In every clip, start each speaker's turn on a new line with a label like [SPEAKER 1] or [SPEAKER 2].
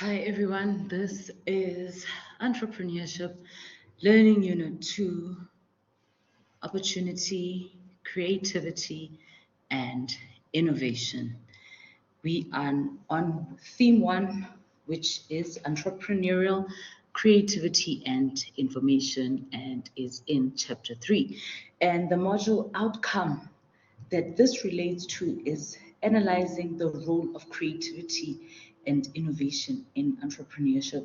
[SPEAKER 1] Hi everyone, this is Entrepreneurship Learning Unit 2, Opportunity, Creativity, and Innovation. We are on theme 1, which is Entrepreneurial Creativity and Information, and is in chapter 3. And the module outcome that this relates to is analyzing the role of creativity and innovation in entrepreneurship.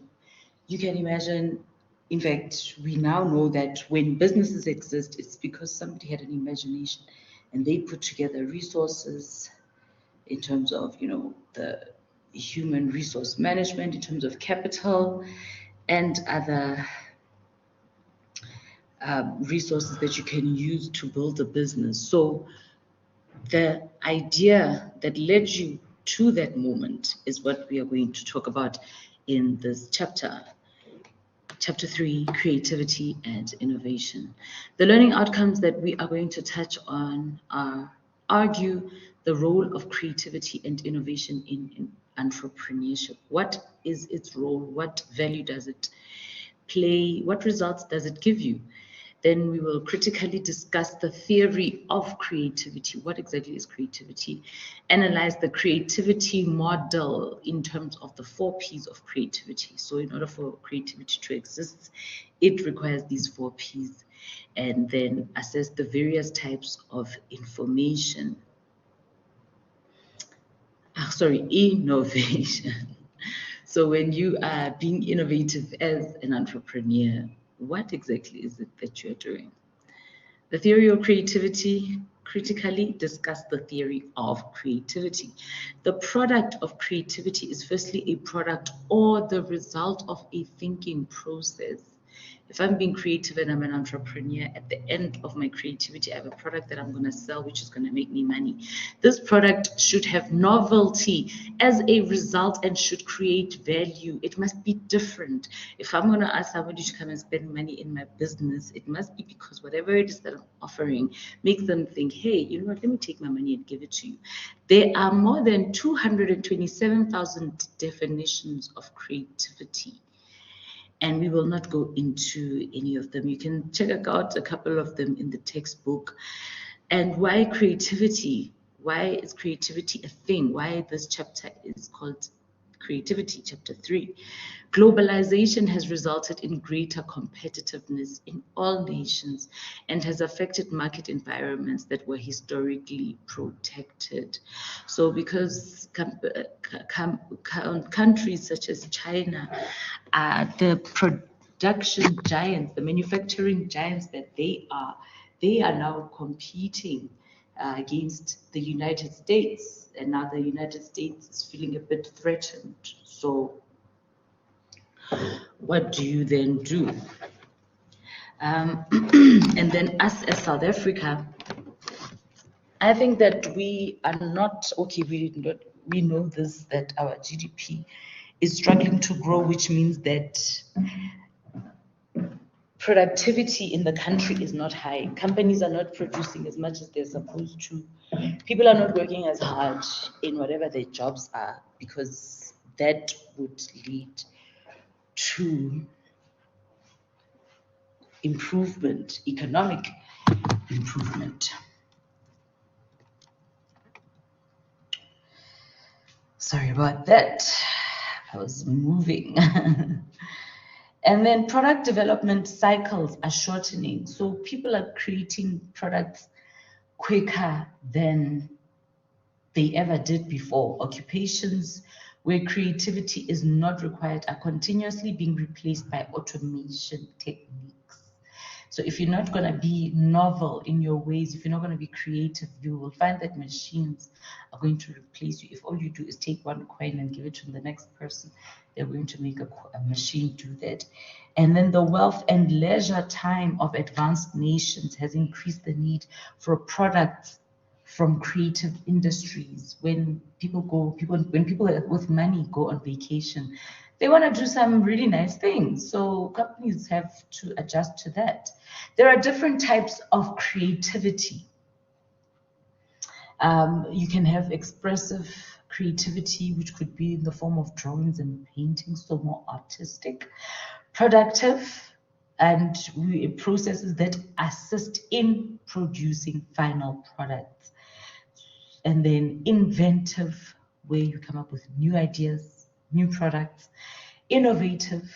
[SPEAKER 1] You can imagine, in fact, we now know that when businesses exist, it's because somebody had an imagination and they put together resources in terms of, the human resource management, in terms of capital and other resources that you can use to build a business. So the idea that led you to that moment is what we are going to talk about in this chapter. Chapter 3, Creativity and Innovation. The learning outcomes that we are going to touch on are argue the role of creativity and innovation in entrepreneurship. What is its role? What value does it play? What results does it give you? Then we will critically discuss the theory of creativity. What exactly is creativity? Analyze the creativity model in terms of the 4 P's of creativity. So in order for creativity to exist, it requires these 4 P's. And then assess the various types of innovation. So when you are being innovative as an entrepreneur, what exactly is it that you're doing? The theory of creativity, critically discuss the theory of creativity. The product of creativity is firstly a product or the result of a thinking process. If I'm being creative and I'm an entrepreneur, at the end of my creativity, I have a product that I'm going to sell, which is going to make me money. This product should have novelty as a result and should create value. It must be different. If I'm going to ask somebody to come and spend money in my business, it must be because whatever it is that I'm offering makes them think, hey, you know what, let me take my money and give it to you. There are more than 227,000 definitions of creativity. And we will not go into any of them. You can check out a couple of them in the textbook. And why creativity? Why is creativity a thing? Why this chapter is called Creativity, chapter 3. Globalization has resulted in greater competitiveness in all nations and has affected market environments that were historically protected. So because countries such as China are the production giants, the manufacturing giants that they are now competing against the United States, and now the United States is feeling a bit threatened. So what do you then do? And then us as South Africa, I think that we are not, okay, we know this, that our GDP is struggling to grow, which means that productivity in the country is not high. Companies are not producing as much as they're supposed to. People are not working as hard in whatever their jobs are, because that would lead to improvement, economic improvement. Sorry about that. I was moving. And then product development cycles are shortening. So people are creating products quicker than they ever did before. Occupations where creativity is not required are continuously being replaced by automation techniques. So if you're not going to be novel in your ways, if you're not going to be creative, you will find that machines are going to replace you. If all you do is take one coin and give it to the next person, they're going to make a machine do that. And then the wealth and leisure time of advanced nations has increased the need for products from creative industries. When people with money go on vacation, they want to do some really nice things. So companies have to adjust to that. There are different types of creativity. You can have expressive creativity, which could be in the form of drawings and paintings, so more artistic. Productive, and processes that assist in producing final products. And then inventive, where you come up with new ideas, new products. Innovative,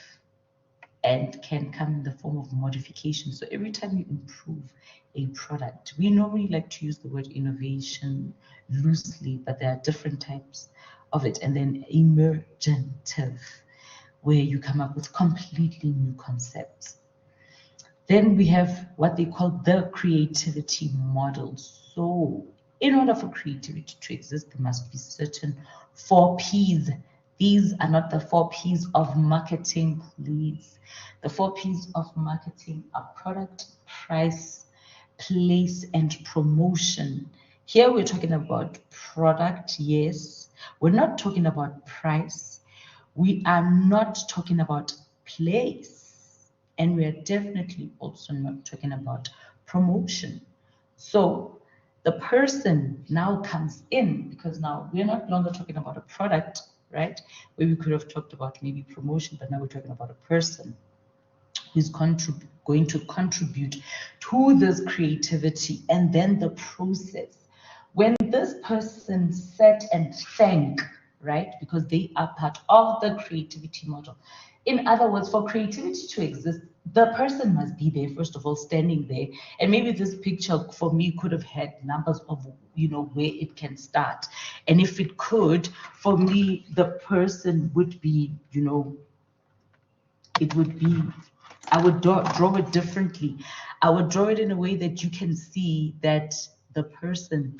[SPEAKER 1] and can come in the form of modification. So every time you improve a product, we normally like to use the word innovation loosely, but there are different types of it. And then emergentive, where you come up with completely new concepts. Then we have what they call the creativity model. So in order for creativity to exist, there must be certain 4 Ps. These are not the 4 Ps of marketing, please. The 4 Ps of marketing are product, price, place, and promotion. Here we're talking about product, yes. We're not talking about price. We are not talking about place. And we are definitely also not talking about promotion. So the person now comes in, because now we're not longer talking about a product, right? Where we could have talked about maybe promotion, but now we're talking about a person who's going to contribute to this creativity. And then the process. When this person set and thank, right? Because they are part of the creativity model. In other words, for creativity to exist, the person must be there, first of all, standing there. And maybe this picture for me could have had numbers of, where it can start. And if it could, for me, the person would be, it would be, I would draw it differently. I would draw it in a way that you can see that the person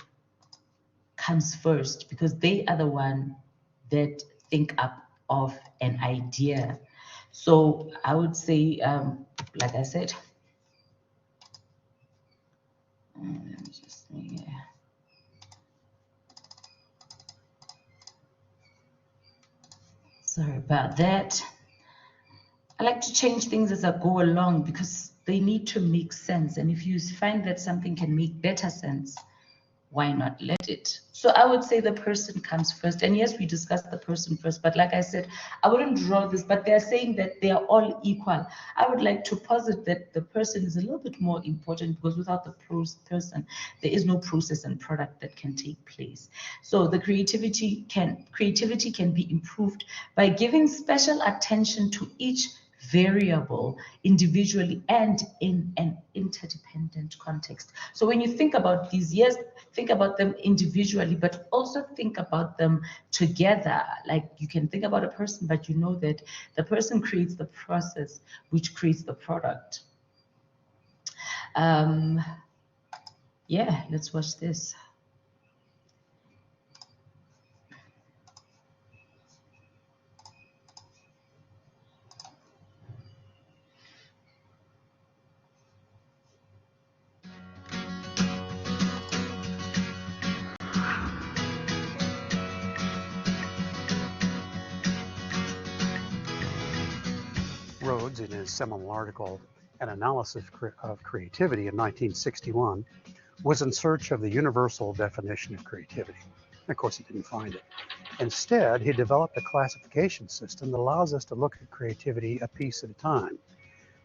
[SPEAKER 1] comes first, because they are the one that think up of an idea. So I would say, like I said, let me just see here. Sorry about that. I like to change things as I go along because they need to make sense. And if you find that something can make better sense, why not let it? So I would say the person comes first. And yes, we discussed the person first, but like I said, I wouldn't draw this, but they're saying that they are all equal. I would like to posit that the person is a little bit more important, because without the person, there is no process and product that can take place. So the creativity can be improved by giving special attention to each variable individually and in an interdependent context. So when you think about these, yes, think about them individually, but also think about them together. Like you can think about a person, but you know that the person creates the process, which creates the product. Yeah, let's watch this.
[SPEAKER 2] Rhodes, in his seminal article, An Analysis of Creativity in 1961, was in search of the universal definition of creativity. Of course, he didn't find it. Instead, he developed a classification system that allows us to look at creativity a piece at a time.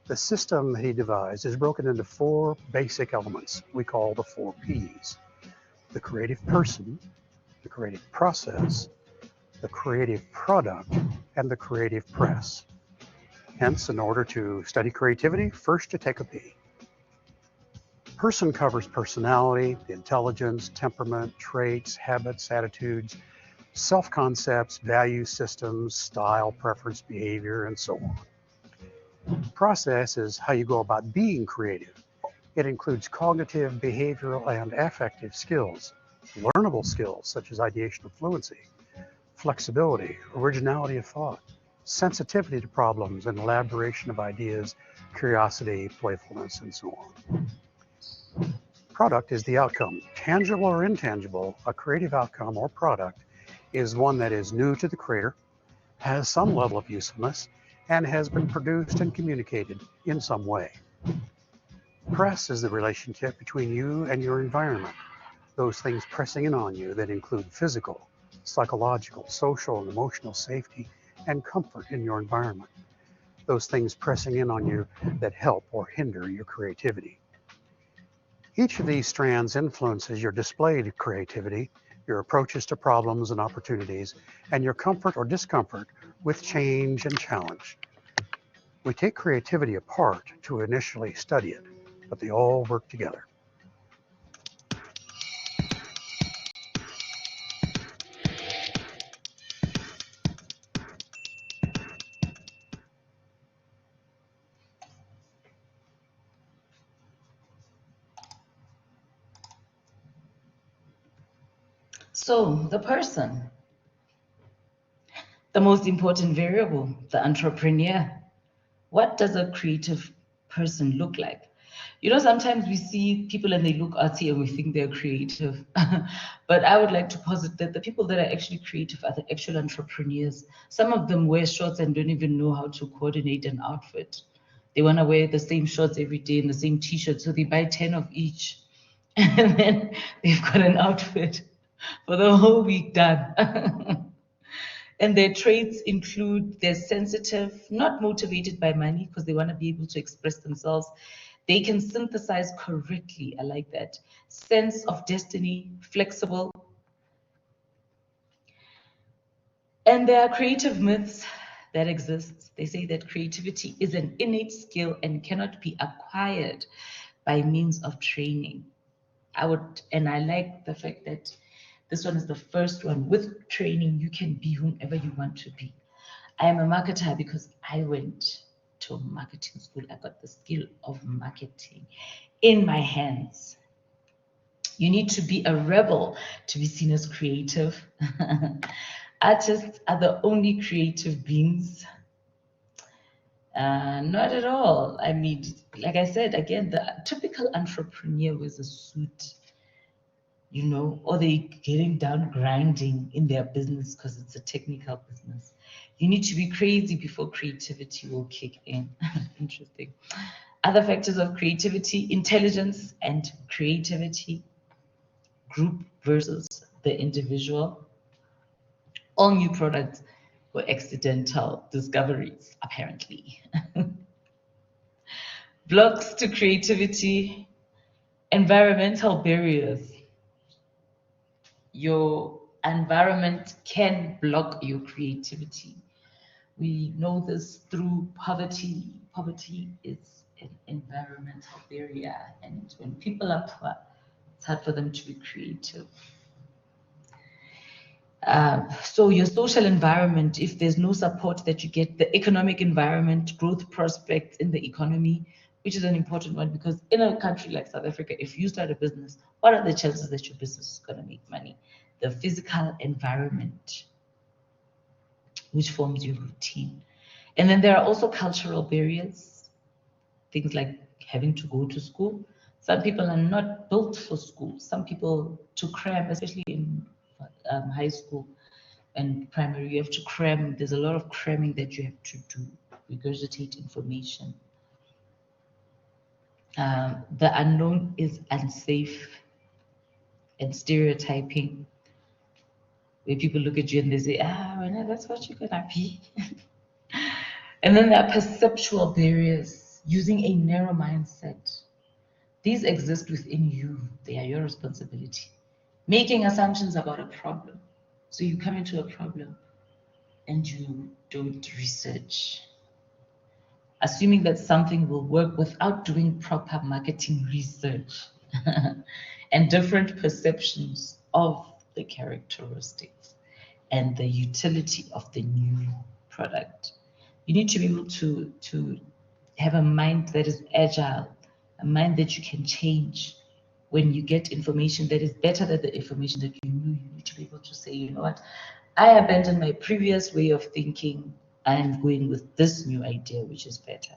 [SPEAKER 2] The system he devised is broken into 4 basic elements we call the 4 Ps: the creative person, the creative process, the creative product, and the creative press. Hence, in order to study creativity, first you take a P. Person covers personality, intelligence, temperament, traits, habits, attitudes, self-concepts, value systems, style, preference, behavior, and so on. Process is how you go about being creative. It includes cognitive, behavioral, and affective skills, learnable skills such as ideational fluency, flexibility, originality of thought, sensitivity to problems and elaboration of ideas, curiosity, playfulness, and so on. Product is the outcome. Tangible or intangible, a creative outcome or product is one that is new to the creator, has some level of usefulness, and has been produced and communicated in some way. Press is the relationship between you and your environment, those things pressing in on you that include physical, psychological, social, and emotional safety, and comfort in your environment. Those things pressing in on you that help or hinder your creativity. Each of these strands influences your displayed creativity, your approaches to problems and opportunities, and your comfort or discomfort with change and challenge. We take creativity apart to initially study it, but they all work together.
[SPEAKER 1] So the person, the most important variable, the entrepreneur. What does a creative person look like? You know, sometimes we see people and they look artsy and we think they're creative. But I would like to posit that the people that are actually creative are the actual entrepreneurs. Some of them wear shorts and don't even know how to coordinate an outfit. They want to wear the same shorts every day and the same t-shirt, so they buy 10 of each. And then they've got an outfit for the whole week done. And their traits include they're sensitive, not motivated by money because they want to be able to express themselves. They can synthesize correctly. I like that. Sense of destiny, flexible. And there are creative myths that exist. They say that creativity is an innate skill and cannot be acquired by means of training. I like the fact that this one is the first one. With training, you can be whomever you want to be. I am a marketer because I went to marketing school. I got the skill of marketing in my hands. You need to be a rebel to be seen as creative. Artists are the only creative beings. Not at all. I mean, like I said, again, the typical entrepreneur wears a suit, you know, or they getting down grinding in their business because it's a technical business. You need to be crazy before creativity will kick in. Interesting. Other factors of creativity, intelligence and creativity, group versus the individual. All new products were accidental discoveries, apparently. Blocks to creativity, environmental barriers. Your environment can block your creativity. We know this through poverty. Poverty is an environmental barrier, and when people are poor, it's hard for them to be creative. So your social environment, if there's no support that you get, the economic environment, growth prospects in the economy, which is an important one because in a country like South Africa, if you start a business, what are the chances that your business is going to make money? The physical environment, which forms your routine. And then there are also cultural barriers, things like having to go to school. Some people are not built for school. Some people to cram, especially in high school and primary, you have to cram. There's a lot of cramming that you have to do, regurgitate information. The unknown is unsafe and stereotyping, where people look at you and they say, well, that's what you're gonna be. And then there are perceptual barriers, using a narrow mindset. These exist within you. They are your responsibility. Making assumptions about a problem. So you come into a problem and you don't research. Assuming that something will work without doing proper marketing research. And different perceptions of the characteristics and the utility of the new product. You need to be able to have a mind that is agile, a mind that you can change. When you get information that is better than the information that you knew, you need to be able to say, you know what, I abandoned my previous way of thinking. I'm going with this new idea, which is better.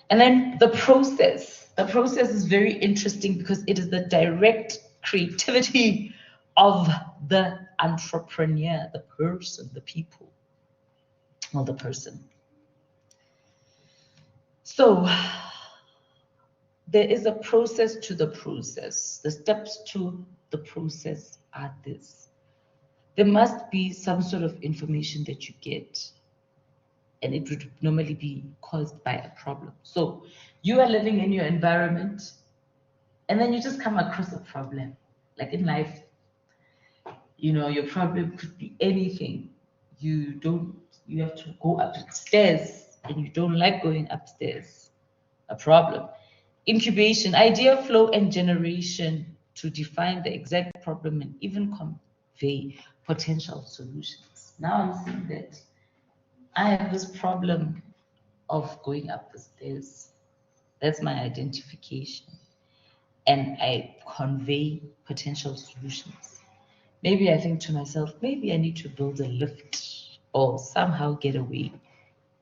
[SPEAKER 1] And then the process. The process is very interesting because it is the direct creativity of the entrepreneur, the person, the people, or the person. So there is a process to the process. The steps to the process are this. there must be some sort of information that you get, and it would normally be caused by a problem. So you are living in your environment, and then you just come across a problem. Like in life, your problem could be anything. You have to go upstairs, and you don't like going upstairs. A problem. Incubation, idea flow and generation to define the exact problem and even convey potential solutions. Now I'm seeing that I have this problem of going up the stairs. That's my identification. And I convey potential solutions. Maybe I think to myself, maybe I need to build a lift or somehow get a way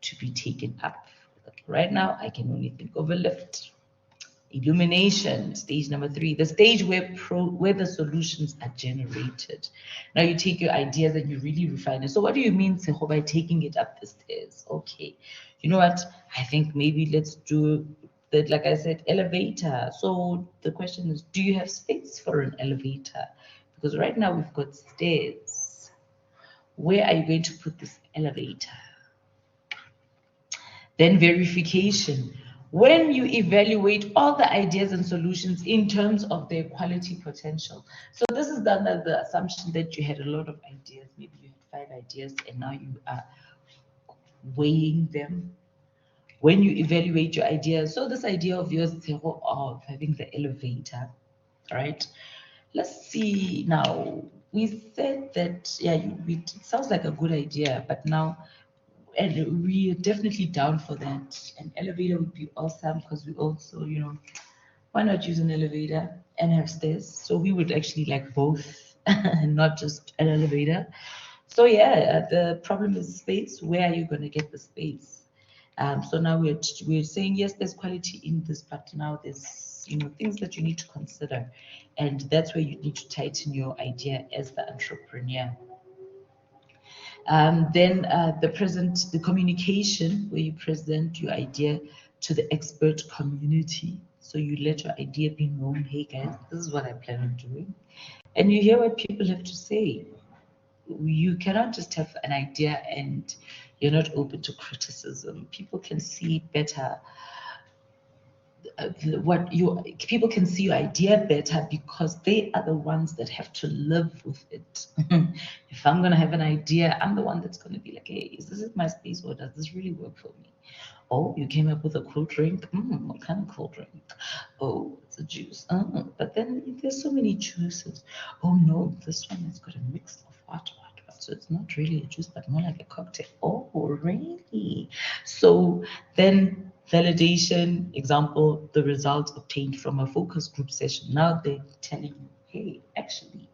[SPEAKER 1] to be taken up. Right now, I can only think of a lift. Illumination, stage number 3, the stage where the solutions are generated. Now you take your ideas and you really refine it. So what do you mean, Seho, by taking it up the stairs? Okay, you know what? I think maybe let's do that, like I said, elevator. So the question is, do you have space for an elevator? Because right now we've got stairs. Where are you going to put this elevator? Then verification. When you evaluate all the ideas and solutions in terms of their quality potential. So this is done as the assumption that you had a lot of ideas. Maybe you had 5 ideas and now you are weighing them. When you evaluate your ideas, so this idea of yours of having the elevator, right? Let's see now. We said that, yeah, it sounds like a good idea, but now, and we're definitely down for that. An elevator would be awesome because we also, why not use an elevator and have stairs? So we would actually like both and not just an elevator. So yeah, the problem is space. Where are you going to get the space? So now we're saying, yes, there's quality in this, but now there's things that you need to consider. And that's where you need to tighten your idea as the entrepreneur. Then the communication, where you present your idea to the expert community. So you let your idea be known. Hey guys, this is what I plan on doing. And you hear what people have to say. You cannot just have an idea and you're not open to criticism. People can see better people can see your idea better because they are the ones that have to live with it. If I'm going to have an idea, I'm the one that's going to be like, hey, is this my space or does this really work for me? Oh, you came up with a cool drink. What kind of cool drink? Oh, it's a juice. But then there's so many juices. Oh no, this one has got a mix of what. So it's not really a juice, but more like a cocktail. Oh, really? So then validation, example, the results obtained from a focus group session. Now they're telling you, hey, actually,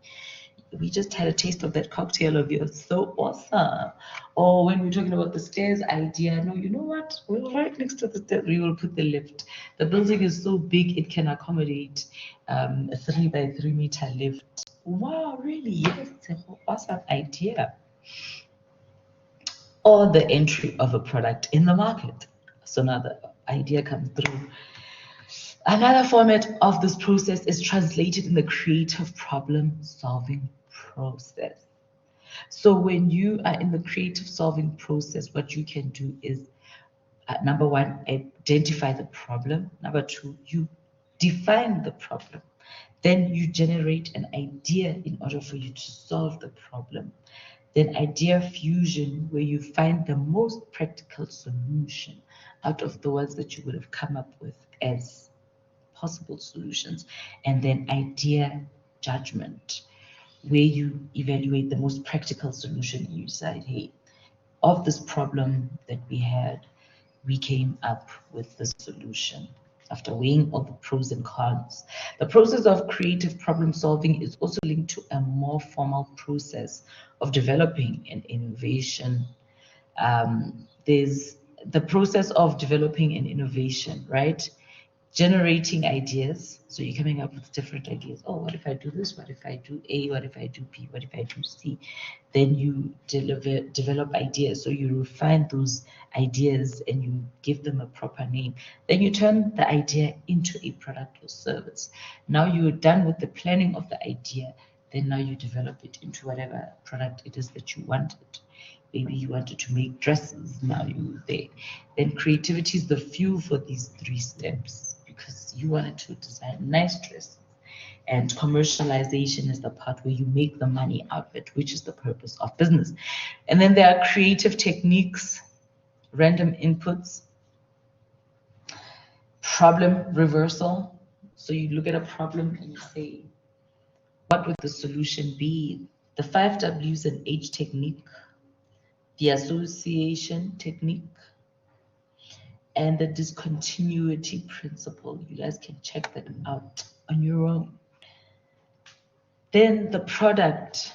[SPEAKER 1] we just had a taste of that cocktail of yours. So awesome. Or when we're talking about the stairs idea, no, you know what? We're right next to the stairs. We will put the lift. The building is so big, it can accommodate a 3 by 3 meter lift. Wow, really? Yes, it's an awesome idea. Or the entry of a product in the market. So now the idea comes through. Another format of this process is translated in the creative problem solving process. So when you are in the creative solving process, what you can do is, number 1, identify the problem. Number 2, you define the problem. Then you generate an idea in order for you to solve the problem. Then idea fusion, where you find the most practical solution out of the ones that you would have come up with as possible solutions. And then idea judgment, where you evaluate the most practical solution. You decide, hey, of this problem that we had, we came up with the solution after weighing all the pros and cons. The process of creative problem solving is also linked to a more formal process of developing an innovation. There's the process of developing an innovation, right? Generating ideas. So you're coming up with different ideas. Oh, what if I do this? What if I do A? What if I do B? What if I do C? Then you develop ideas. So you refine those ideas and you give them a proper name. Then you turn the idea into a product or service. Now you're done with the planning of the idea. Then now you develop it into whatever product it is that you wanted. Maybe you wanted to make dresses, now you're there. Then creativity is the fuel for these 3 steps, because you wanted to design nice dresses. And commercialization is the part where you make the money out of it, which is the purpose of business. And then there are creative techniques, random inputs, problem reversal. So you look at a problem and you say, what would the solution be? The 5 W's and H technique, the association technique, and the discontinuity principle. You guys can check that out on your own. Then the product,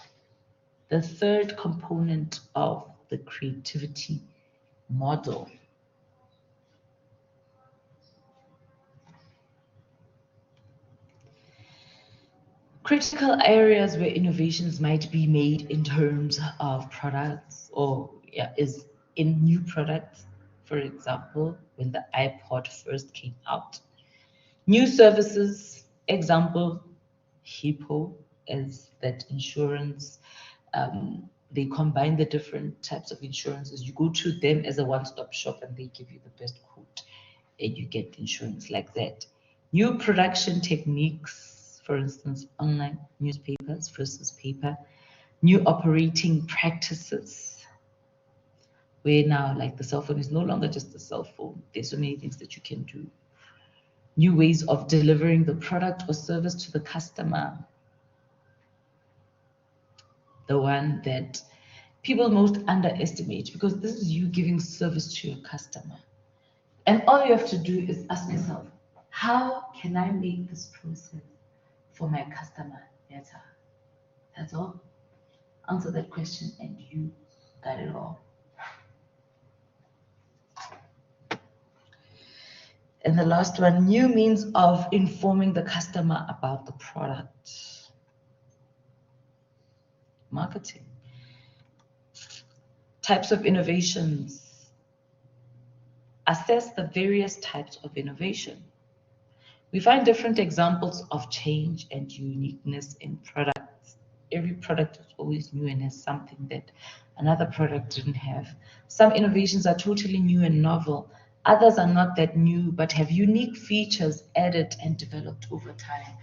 [SPEAKER 1] the 3rd component of the creativity model. Critical areas where innovations might be made in terms of products, or is in new products. For example, when the iPod first came out. New services, example, Hippo, is that insurance. They combine the different types of insurances. You go to them as a one-stop shop and they give you the best quote and you get insurance like that. New production techniques, for instance, online newspapers versus paper. New operating practices, where now like the cell phone is no longer just a cell phone. There's so many things that you can do. New ways of delivering the product or service to the customer. The one that people most underestimate, because this is you giving service to your customer. And all you have to do is ask yourself, how can I make this process for my customer better? That's all. Answer that question and you got it all. And the last one, new means of informing the customer about the product. Marketing. Types of innovations. Assess the various types of innovation. We find different examples of change and uniqueness in products. Every product is always new and has something that another product didn't have. Some innovations are totally new and novel. Others are not that new, but have unique features added and developed over time,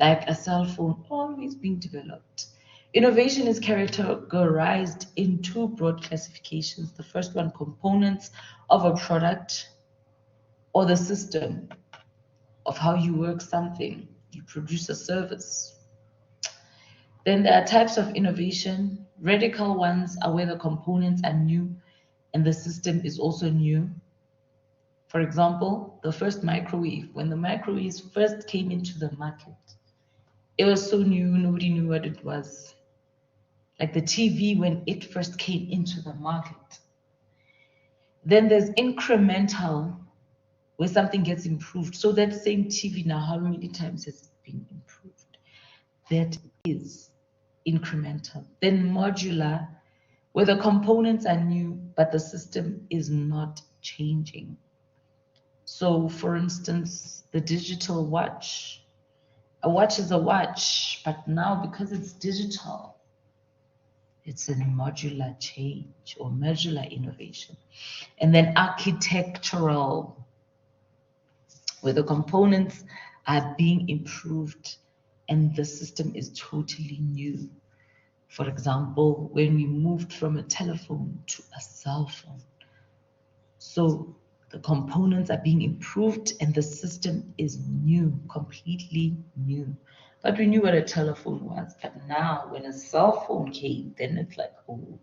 [SPEAKER 1] like a cell phone always being developed. Innovation is categorized in 2 broad classifications. The first one, components of a product or the system of how you work something, you produce a service. Then there are types of innovation. Radical ones are where the components are new and the system is also new. For example, the first microwave. When the microwaves first came into the market, it was so new, nobody knew what it was. Like the TV when it first came into the market. Then there's incremental, where something gets improved. So that same TV now, how many times has it been improved? That is incremental. Then modular, where the components are new, but the system is not changing. So for instance, the digital watch. A watch is a watch, but now because it's digital, it's a modular change or modular innovation. And then architectural, where the components are being improved and the system is totally new. For example, when we moved from a telephone to a cell phone. So the components are being improved and the system is new, completely new. But we knew what a telephone was. But now when a cell phone came, then it's like, oh,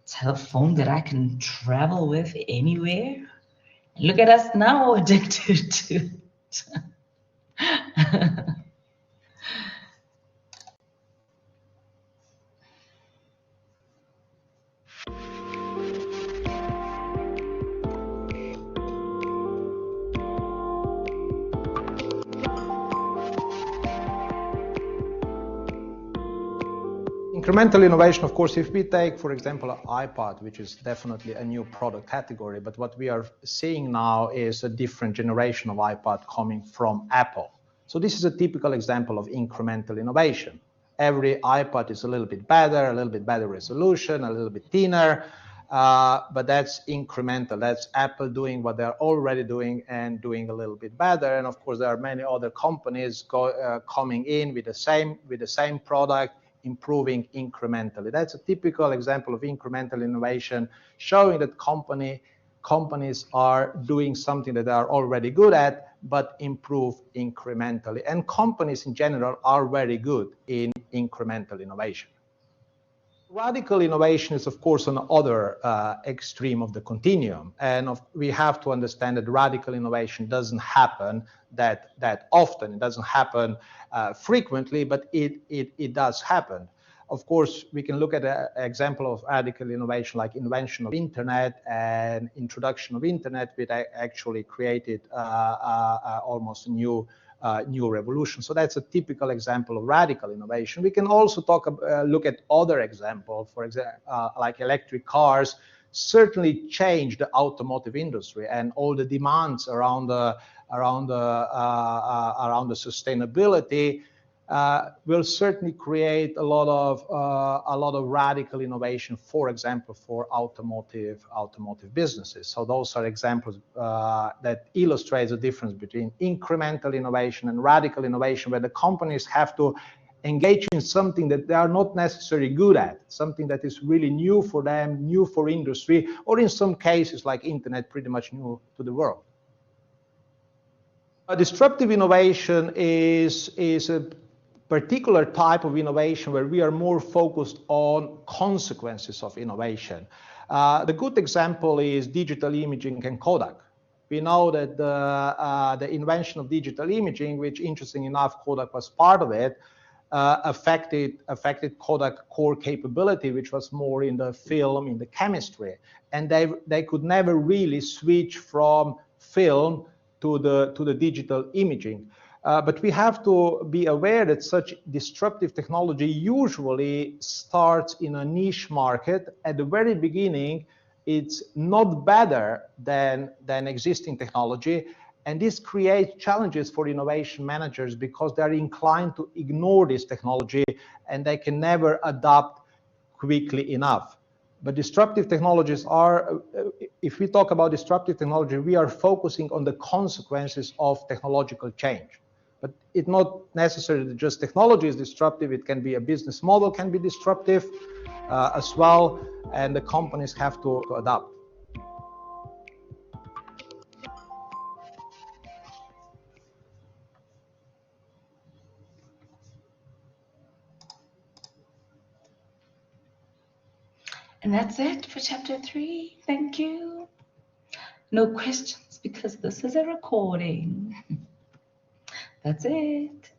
[SPEAKER 1] telephone that I can travel with anywhere. And look at us now, addicted to it.
[SPEAKER 3] Incremental innovation, of course, if we take, for example, an iPod, which is definitely a new product category, but what we are seeing now is a different generation of iPod coming from Apple. So this is a typical example of incremental innovation. every iPad is a little bit better resolution, a little bit thinner, but that's incremental. That's Apple doing what they're already doing and doing a little bit better. And of course, there are many other companies coming in with the same product, improving incrementally. That's a typical example of incremental innovation, showing that companies are doing something that they are already good at, but improve incrementally. And companies in general are very good in incremental innovation. Radical innovation is, of course, on the other extreme of the continuum. And we have to understand that radical innovation doesn't happen that often. It doesn't happen frequently, but it does happen. Of course, we can look at an example of radical innovation like invention of internet and introduction of internet, which actually created almost a new revolution. So that's a typical example of radical innovation. We can also look at other examples, for example, like electric cars certainly changed the automotive industry, and all the demands around the sustainability will certainly create a lot of radical innovation, for example, for automotive businesses. So those are examples that illustrate the difference between incremental innovation and radical innovation, where the companies have to engage in something that they are not necessarily good at, something that is really new for them, new for industry, or in some cases like internet, pretty much new to the world. Disruptive innovation is a particular type of innovation where we are more focused on consequences of innovation. The good example is digital imaging and Kodak. We know that the invention of digital imaging, which interesting enough, Kodak was part of it, affected Kodak core capability, which was more in the film, in the chemistry. And they could never really switch from film to the digital imaging. But we have to be aware that such disruptive technology usually starts in a niche market. At the very beginning, it's not better than existing technology. And this creates challenges for innovation managers because they're inclined to ignore this technology and they can never adapt quickly enough. But disruptive technologies are, if we talk about disruptive technology, we are focusing on the consequences of technological change. But it's not necessarily just technology is disruptive. It can be a business model can be disruptive as well, and the companies have to adapt.
[SPEAKER 1] And that's it for chapter 3. Thank you. No questions because this is a recording. That's it.